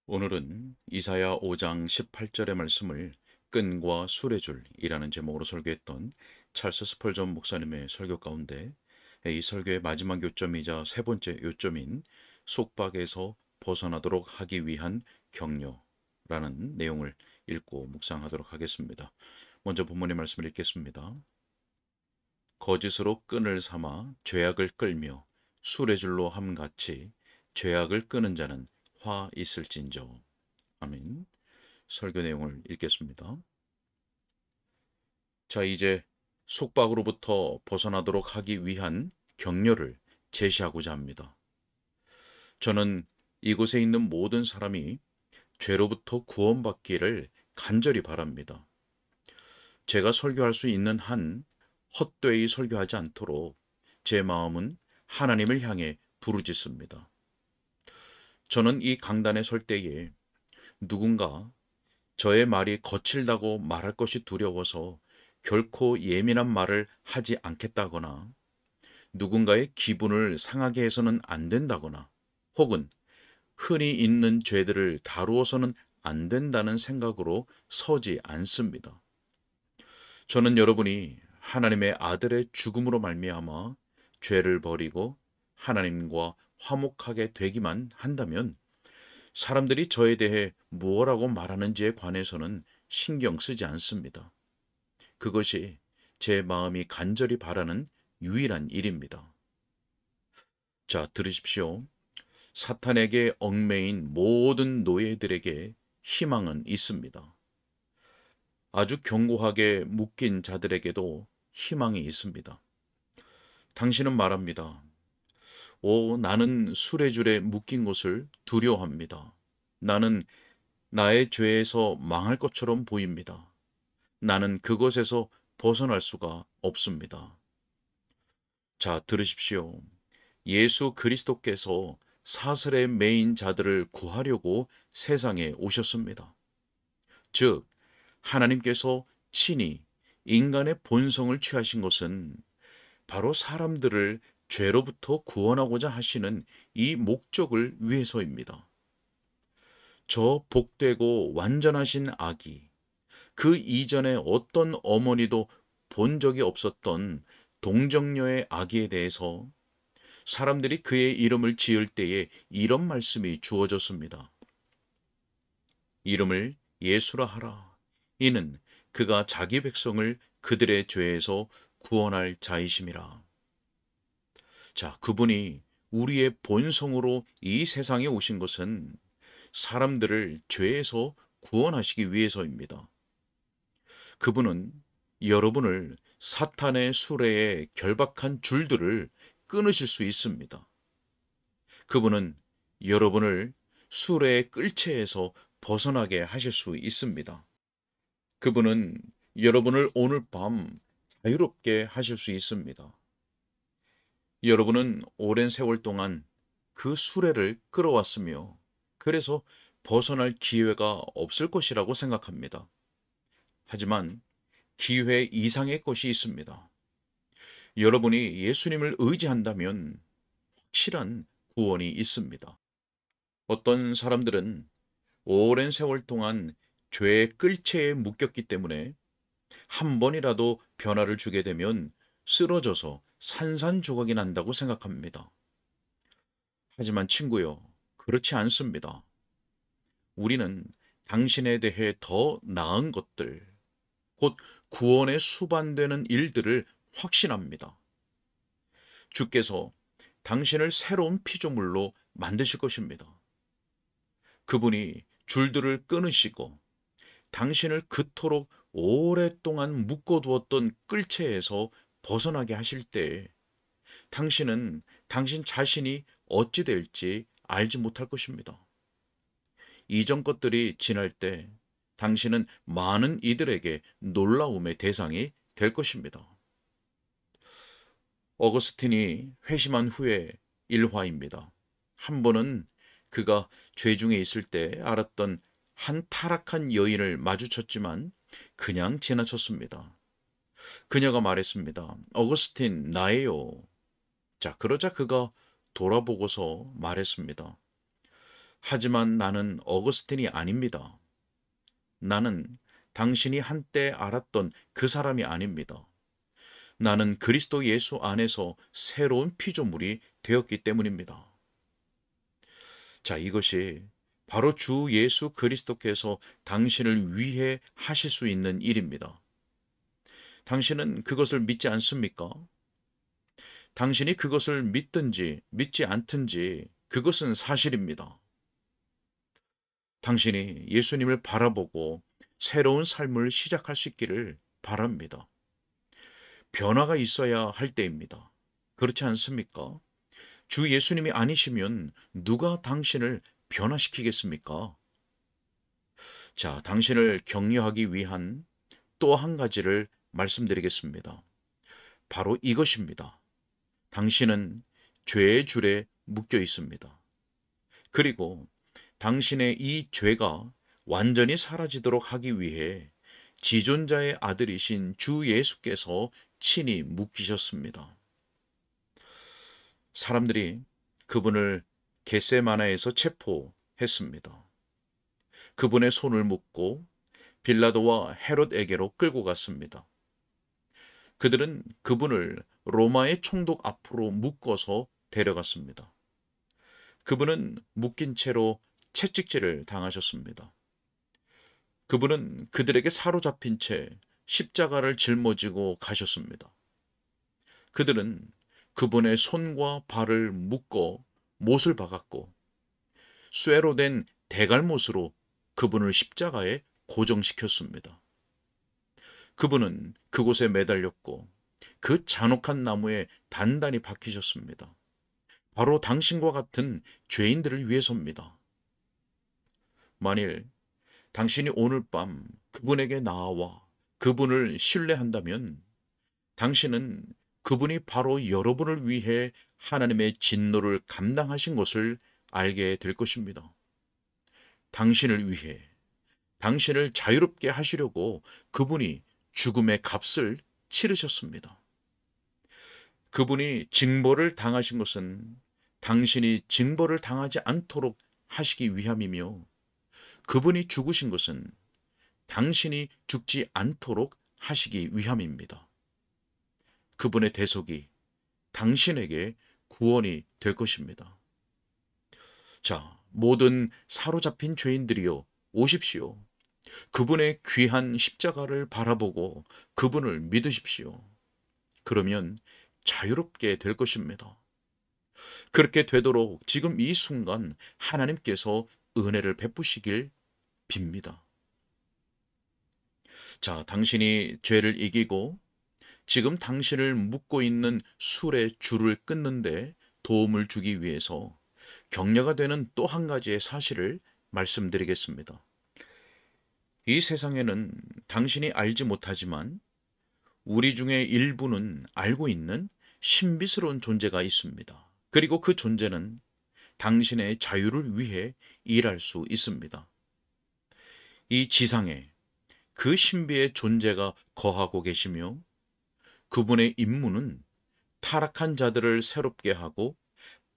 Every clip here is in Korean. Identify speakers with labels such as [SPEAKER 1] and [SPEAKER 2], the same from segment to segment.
[SPEAKER 1] 오늘은 이사야 5장 18절의 말씀을 끈과 술의 줄이라는 제목으로 설교했던 찰스 스펄전 목사님의 설교 가운데 이 설교의 마지막 요점이자 세 번째 요점인 속박에서 벗어나도록 하기 위한 격려라는 내용을 읽고 묵상하도록 하겠습니다. 먼저 본문의 말씀을 읽겠습니다. 거짓으로 끈을 삼아 죄악을 끌며 술의 줄로 함같이 죄악을 끄는 자는 화 있을진저. 아멘. 설교 내용을 읽겠습니다. 자, 이제 속박으로부터 벗어나도록 하기 위한 격려를 제시하고자 합니다. 저는 이곳에 있는 모든 사람이 죄로부터 구원받기를 간절히 바랍니다. 제가 설교할 수 있는 한 헛되이 설교하지 않도록 제 마음은 하나님을 향해 부르짖습니다. 저는 이 강단에 설 때에 누군가 저의 말이 거칠다고 말할 것이 두려워서 결코 예민한 말을 하지 않겠다거나 누군가의 기분을 상하게 해서는 안 된다거나 혹은 흔히 있는 죄들을 다루어서는 안 된다는 생각으로 서지 않습니다. 저는 여러분이 하나님의 아들의 죽음으로 말미암아 죄를 버리고 하나님과 화목하게 되기만 한다면 사람들이 저에 대해 무엇라고 말하는지에 관해서는 신경 쓰지 않습니다. 그것이 제 마음이 간절히 바라는 유일한 일입니다. 자, 들으십시오. 사탄에게 얽매인 모든 노예들에게 희망은 있습니다. 아주 견고하게 묶인 자들에게도 희망이 있습니다. 당신은 말합니다. 나는 술의 줄에 묶인 것을 두려워합니다. 나는 나의 죄에서 망할 것처럼 보입니다. 나는 그것에서 벗어날 수가 없습니다. 자, 들으십시오. 예수 그리스도께서 사슬에 매인 자들을 구하려고 세상에 오셨습니다. 즉, 하나님께서 친히 인간의 본성을 취하신 것은 바로 사람들을 죄로부터 구원하고자 하시는 이 목적을 위해서입니다. 저 복되고 완전하신 아기, 그 이전에 어떤 어머니도 본 적이 없었던 동정녀의 아기에 대해서 사람들이 그의 이름을 지을 때에 이런 말씀이 주어졌습니다. 이름을 예수라 하라. 이는 그가 자기 백성을 그들의 죄에서 구원할 자이심이라. 자, 그분이 우리의 본성으로 이 세상에 오신 것은 사람들을 죄에서 구원하시기 위해서입니다. 그분은 여러분을 사탄의 수레에 결박한 줄들을 끊으실 수 있습니다. 그분은 여러분을 수레의 끌채에서 벗어나게 하실 수 있습니다. 그분은 여러분을 오늘 밤 자유롭게 하실 수 있습니다. 여러분은 오랜 세월 동안 그 수레를 끌어왔으며 그래서 벗어날 기회가 없을 것이라고 생각합니다. 하지만 기회 이상의 것이 있습니다. 여러분이 예수님을 의지한다면 확실한 구원이 있습니다. 어떤 사람들은 오랜 세월 동안 죄의 끌채에 묶였기 때문에 한 번이라도 변화를 주게 되면 쓰러져서 산산조각이 난다고 생각합니다. 하지만 친구요, 그렇지 않습니다. 우리는 당신에 대해 더 나은 것들, 곧 구원에 수반되는 일들을 확신합니다. 주께서 당신을 새로운 피조물로 만드실 것입니다. 그분이 줄들을 끊으시고 당신을 그토록 오랫동안 묶어두었던 끌채에서 벗어나게 하실 때 당신은 당신 자신이 어찌 될지 알지 못할 것입니다. 이전 것들이 지날 때 당신은 많은 이들에게 놀라움의 대상이 될 것입니다. 어거스틴이 회심한 후에 일화입니다. 한 번은 그가 죄 중에 있을 때 알았던 한 타락한 여인을 마주쳤지만 그냥 지나쳤습니다. 그녀가 말했습니다. 어거스틴, 나예요. 자, 그러자 그가 돌아보고서 말했습니다. 하지만 나는 어거스틴이 아닙니다. 나는 당신이 한때 알았던 그 사람이 아닙니다. 나는 그리스도 예수 안에서 새로운 피조물이 되었기 때문입니다. 자, 이것이 바로 주 예수 그리스도께서 당신을 위해 하실 수 있는 일입니다. 당신은 그것을 믿지 않습니까? 당신이 그것을 믿든지 믿지 않든지 그것은 사실입니다. 당신이 예수님을 바라보고 새로운 삶을 시작할 수 있기를 바랍니다. 변화가 있어야 할 때입니다. 그렇지 않습니까? 주 예수님이 아니시면 누가 당신을 변화시키겠습니까? 자, 당신을 격려하기 위한 또 한 가지를 말씀드리겠습니다. 바로 이것입니다. 당신은 죄의 줄에 묶여 있습니다. 그리고 당신의 이 죄가 완전히 사라지도록 하기 위해 지존자의 아들이신 주 예수께서 친히 묶이셨습니다. 사람들이 그분을 겟세마나에서 체포했습니다. 그분의 손을 묶고 빌라도와 헤롯에게로 끌고 갔습니다. 그들은 그분을 로마의 총독 앞으로 묶어서 데려갔습니다. 그분은 묶인 채로 채찍질을 당하셨습니다. 그분은 그들에게 사로잡힌 채 십자가를 짊어지고 가셨습니다. 그들은 그분의 손과 발을 묶어 못을 박았고 쇠로 된 대갈못으로 그분을 십자가에 고정시켰습니다. 그분은 그곳에 매달렸고 그 잔혹한 나무에 단단히 박히셨습니다. 바로 당신과 같은 죄인들을 위해서입니다. 만일 당신이 오늘 밤 그분에게 나아와 그분을 신뢰한다면 당신은 그분이 바로 여러분을 위해 하나님의 진노를 감당하신 것을 알게 될 것입니다. 당신을 위해, 당신을 자유롭게 하시려고 그분이 죽음의 값을 치르셨습니다. 그분이 징벌을 당하신 것은 당신이 징벌을 당하지 않도록 하시기 위함이며 그분이 죽으신 것은 당신이 죽지 않도록 하시기 위함입니다. 그분의 대속이 당신에게 구원이 될 것입니다. 자, 모든 사로잡힌 죄인들이여 오십시오. 그분의 귀한 십자가를 바라보고 그분을 믿으십시오. 그러면 자유롭게 될 것입니다. 그렇게 되도록 지금 이 순간 하나님께서 은혜를 베푸시길 빕니다. 자, 당신이 죄를 이기고 지금 당신을 묶고 있는 술의 줄을 끊는데 도움을 주기 위해서 격려가 되는 또 한 가지의 사실을 말씀드리겠습니다. 이 세상에는 당신이 알지 못하지만 우리 중에 일부는 알고 있는 신비스러운 존재가 있습니다. 그리고 그 존재는 당신의 자유를 위해 일할 수 있습니다. 이 지상에 그 신비의 존재가 거하고 계시며 그분의 임무는 타락한 자들을 새롭게 하고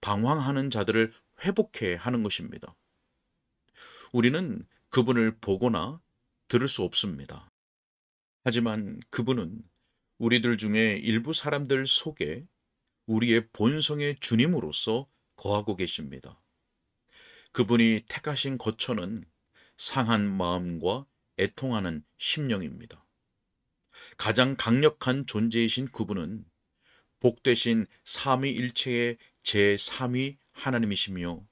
[SPEAKER 1] 방황하는 자들을 회복해 하는 것입니다. 우리는 그분을 보거나 들을 수 없습니다. 하지만 그분은 우리들 중에 일부 사람들 속에 우리의 본성의 주님으로서 거하고 계십니다. 그분이 택하신 거처는 상한 마음과 애통하는 심령입니다. 가장 강력한 존재이신 그분은 복되신 삼위일체의 제3위 하나님이시며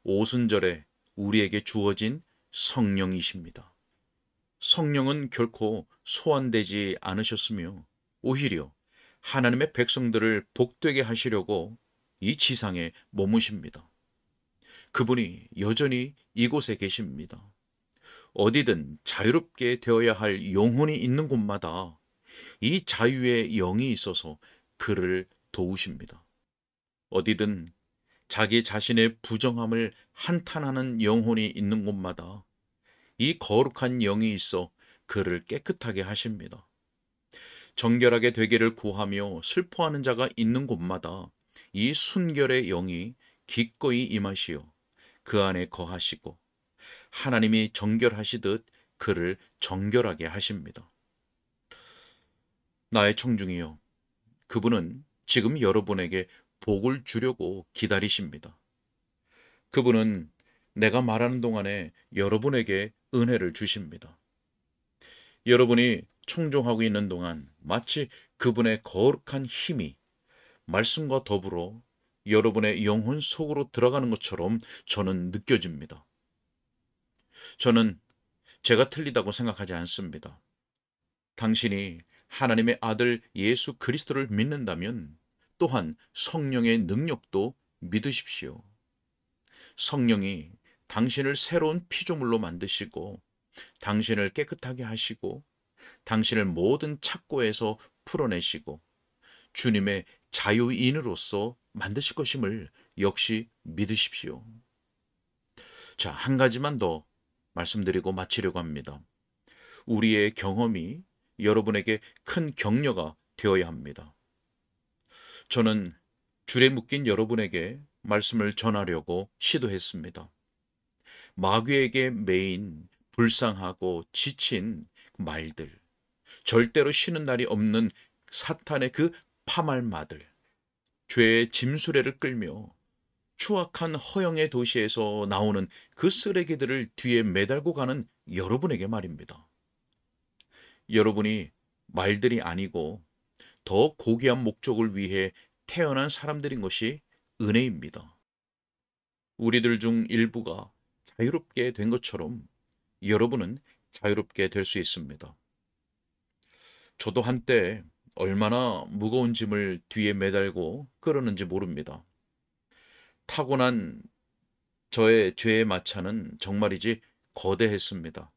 [SPEAKER 1] 오순절에 우리에게 주어진 성령이십니다. 성령은 결코 소환되지 않으셨으며 오히려 하나님의 백성들을 복되게 하시려고 이 지상에 머무십니다. 그분이 여전히 이곳에 계십니다. 어디든 자유롭게 되어야 할 영혼이 있는 곳마다 이 자유의 영이 있어서 그를 도우십니다. 어디든 자기 자신의 부정함을 한탄하는 영혼이 있는 곳마다 이 거룩한 영이 있어 그를 깨끗하게 하십니다. 정결하게 되기를 구하며 슬퍼하는 자가 있는 곳마다 이 순결의 영이 기꺼이 임하시어 그 안에 거하시고 하나님이 정결하시듯 그를 정결하게 하십니다. 나의 청중이여, 그분은 지금 여러분에게 복을 주려고 기다리십니다. 그분은 내가 말하는 동안에 여러분에게 은혜를 주십니다. 여러분이 청종하고 있는 동안 마치 그분의 거룩한 힘이 말씀과 더불어 여러분의 영혼 속으로 들어가는 것처럼 저는 느껴집니다. 저는 제가 틀리다고 생각하지 않습니다. 당신이 하나님의 아들 예수 그리스도를 믿는다면 또한 성령의 능력도 믿으십시오. 성령이 당신을 새로운 피조물로 만드시고 당신을 깨끗하게 하시고 당신을 모든 착고에서 풀어내시고 주님의 자유인으로서 만드실 것임을 역시 믿으십시오. 자, 한 가지만 더 말씀드리고 마치려고 합니다. 우리의 경험이 여러분에게 큰 격려가 되어야 합니다. 저는 줄에 묶인 여러분에게 말씀을 전하려고 시도했습니다. 마귀에게 매인 불쌍하고 지친 말들, 절대로 쉬는 날이 없는 사탄의 그 파말마들, 죄의 짐수레를 끌며 추악한 허영의 도시에서 나오는 그 쓰레기들을 뒤에 매달고 가는 여러분에게 말입니다. 여러분이 말들이 아니고 더 고귀한 목적을 위해 태어난 사람들인 것이 은혜입니다. 우리들 중 일부가 자유롭게 된 것처럼 여러분은 자유롭게 될 수 있습니다. 저도 한때 얼마나 무거운 짐을 뒤에 매달고 끌었는지 모릅니다. 타고난 저의 죄의 마차는 정말이지 거대했습니다.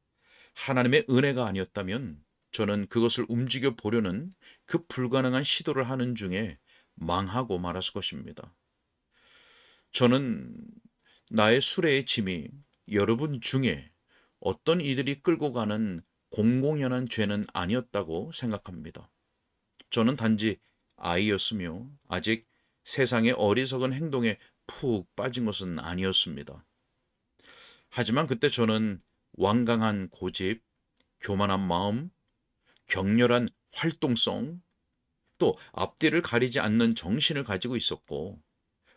[SPEAKER 1] 하나님의 은혜가 아니었다면 저는 그것을 움직여 보려는 그 불가능한 시도를 하는 중에 망하고 말았을 것입니다. 저는 나의 수레의 짐이 여러분 중에 어떤 이들이 끌고 가는 공공연한 죄는 아니었다고 생각합니다. 저는 단지 아이였으며 아직 세상의 어리석은 행동에 푹 빠진 것은 아니었습니다. 하지만 그때 저는 완강한 고집, 교만한 마음, 격렬한 활동성, 또 앞뒤를 가리지 않는 정신을 가지고 있었고,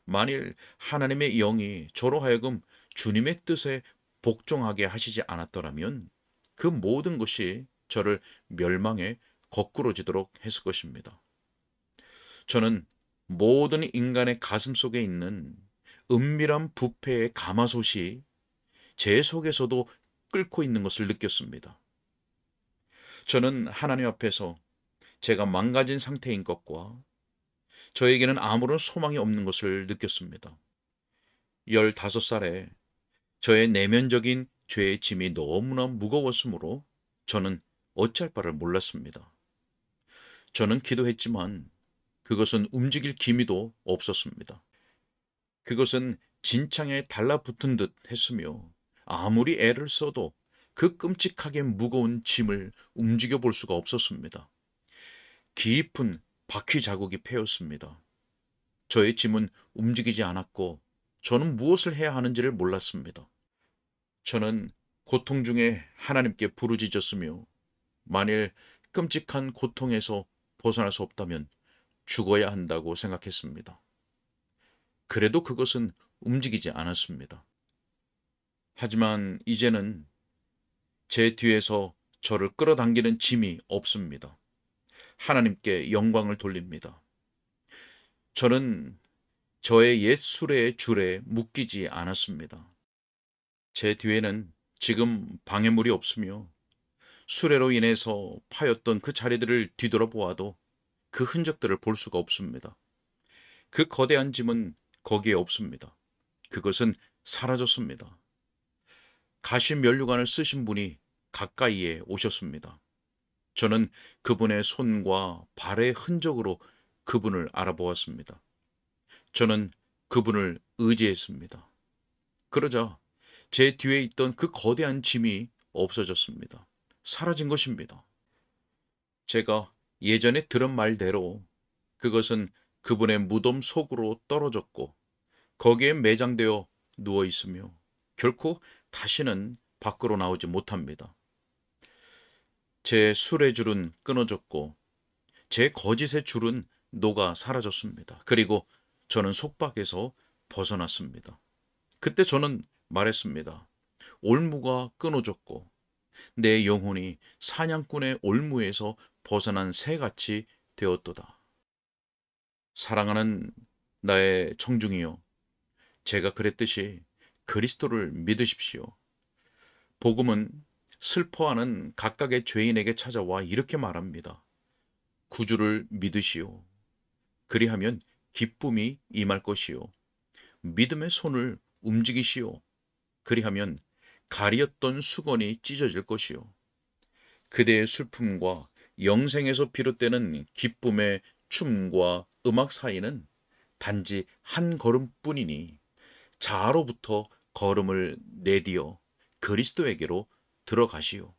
[SPEAKER 1] 만일 하나님의 영이 저로 하여금 주님의 뜻에 복종하게 하시지 않았더라면 그 모든 것이 저를 멸망에 거꾸러지도록 했을 것입니다. 저는 모든 인간의 가슴 속에 있는 은밀한 부패의 가마솥이 제 속에서도 끓고 있는 것을 느꼈습니다. 저는 하나님 앞에서 제가 망가진 상태인 것과 저에게는 아무런 소망이 없는 것을 느꼈습니다. 15살에 저의 내면적인 죄의 짐이 너무나 무거웠으므로 저는 어찌할 바를 몰랐습니다. 저는 기도했지만 그것은 움직일 기미도 없었습니다. 그것은 진창에 달라붙은 듯 했으며 아무리 애를 써도 그 끔찍하게 무거운 짐을 움직여 볼 수가 없었습니다. 깊은 바퀴 자국이 패였습니다. 저의 짐은 움직이지 않았고 저는 무엇을 해야 하는지를 몰랐습니다. 저는 고통 중에 하나님께 부르짖었으며 만일 끔찍한 고통에서 벗어날 수 없다면 죽어야 한다고 생각했습니다. 그래도 그것은 움직이지 않았습니다. 하지만 이제는 제 뒤에서 저를 끌어당기는 짐이 없습니다. 하나님께 영광을 돌립니다. 저는 저의 옛 수레의 줄에 묶이지 않았습니다. 제 뒤에는 지금 방해물이 없으며 수레로 인해서 파였던 그 자리들을 뒤돌아보아도 그 흔적들을 볼 수가 없습니다. 그 거대한 짐은 거기에 없습니다. 그것은 사라졌습니다. 가시 면류관을 쓰신 분이 가까이에 오셨습니다. 저는 그분의 손과 발의 흔적으로 그분을 알아보았습니다. 저는 그분을 의지했습니다. 그러자 제 뒤에 있던 그 거대한 짐이 없어졌습니다. 사라진 것입니다. 제가 예전에 들은 말대로 그것은 그분의 무덤 속으로 떨어졌고 거기에 매장되어 누워 있으며 결코 다시는 밖으로 나오지 못합니다. 제 술의 줄은 끊어졌고 제 거짓의 줄은 녹아 사라졌습니다. 그리고 저는 속박에서 벗어났습니다. 그때 저는 말했습니다. 올무가 끊어졌고 내 영혼이 사냥꾼의 올무에서 벗어난 새같이 되었도다. 사랑하는 나의 청중이여, 제가 그랬듯이 그리스도를 믿으십시오. 복음은 슬퍼하는 각각의 죄인에게 찾아와 이렇게 말합니다. 구주를 믿으시오. 그리하면 기쁨이 임할 것이요. 믿음의 손을 움직이시오. 그리하면 가리었던 수건이 찢어질 것이요. 그대의 슬픔과 영생에서 비롯되는 기쁨의 춤과 음악 사이는 단지 한 걸음뿐이니 자아로부터 걸음을 내디어 그리스도에게로 들어가시오.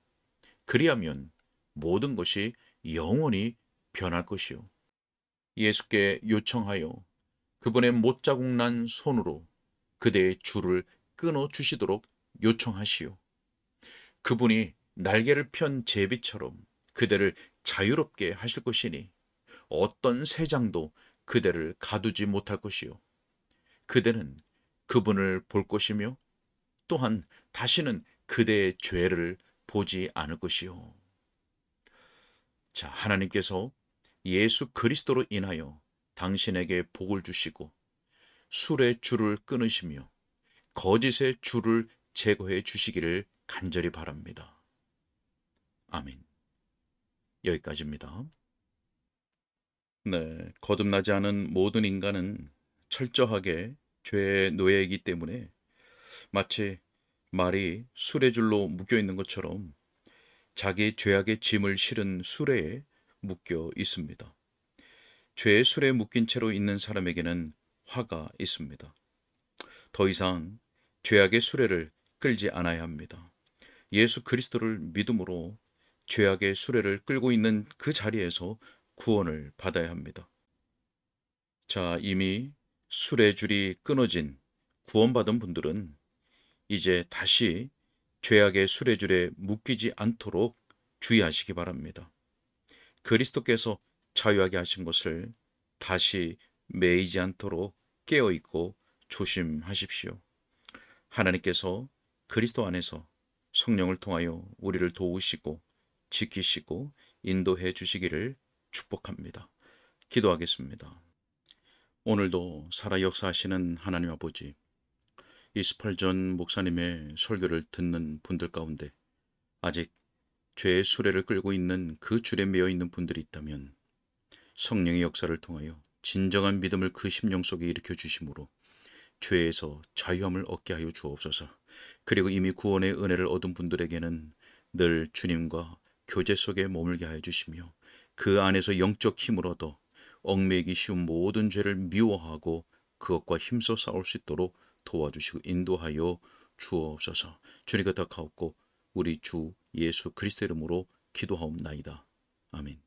[SPEAKER 1] 그리하면 모든 것이 영원히 변할 것이요. 예수께 요청하여 그분의 못자국 난 손으로 그대의 줄을 끊어 주시도록 요청하시오. 그분이 날개를 편 제비처럼 그대를 자유롭게 하실 것이니 어떤 새장도 그대를 가두지 못할 것이요. 그대는 그분을 볼 것이며 또한 다시는 그대의 죄를 보지 않을 것이요. 자, 하나님께서 예수 그리스도로 인하여 당신에게 복을 주시고 술의 줄을 끊으시며 거짓의 줄을 제거해 주시기를 간절히 바랍니다. 아멘. 여기까지입니다. 네, 거듭나지 않은 모든 인간은 철저하게 죄의 노예이기 때문에 마치 말이 수레 줄로 묶여 있는 것처럼 자기 죄악의 짐을 실은 수레에 묶여 있습니다. 죄의 수레에 묶인 채로 있는 사람에게는 화가 있습니다. 더 이상 죄악의 수레를 끌지 않아야 합니다. 예수 그리스도를 믿음으로 죄악의 수레를 끌고 있는 그 자리에서 구원을 받아야 합니다. 자, 이미 수레줄이 끊어진 구원받은 분들은 이제 다시 죄악의 수레줄에 묶이지 않도록 주의하시기 바랍니다. 그리스도께서 자유하게 하신 것을 다시 매이지 않도록 깨어있고 조심하십시오. 하나님께서 그리스도 안에서 성령을 통하여 우리를 도우시고 지키시고 인도해 주시기를 축복합니다. 기도하겠습니다. 오늘도 살아 역사하시는 하나님 아버지, 이스펄전 목사님의 설교를 듣는 분들 가운데 아직 죄의 수레를 끌고 있는 그 줄에 매여 있는 분들이 있다면 성령의 역사를 통하여 진정한 믿음을 그 심령 속에 일으켜 주심으로 죄에서 자유함을 얻게 하여 주옵소서. 그리고 이미 구원의 은혜를 얻은 분들에게는 늘 주님과 교제 속에 머물게 하여 주시며 그 안에서 영적 힘을 얻어 얽매이기 쉬운 모든 죄를 미워하고 그것과 힘써 싸울 수 있도록 도와주시고 인도하여 주옵소서. 주님 곁에 가옵고 우리 주 예수 그리스도 이름으로 기도하옵나이다. 아멘.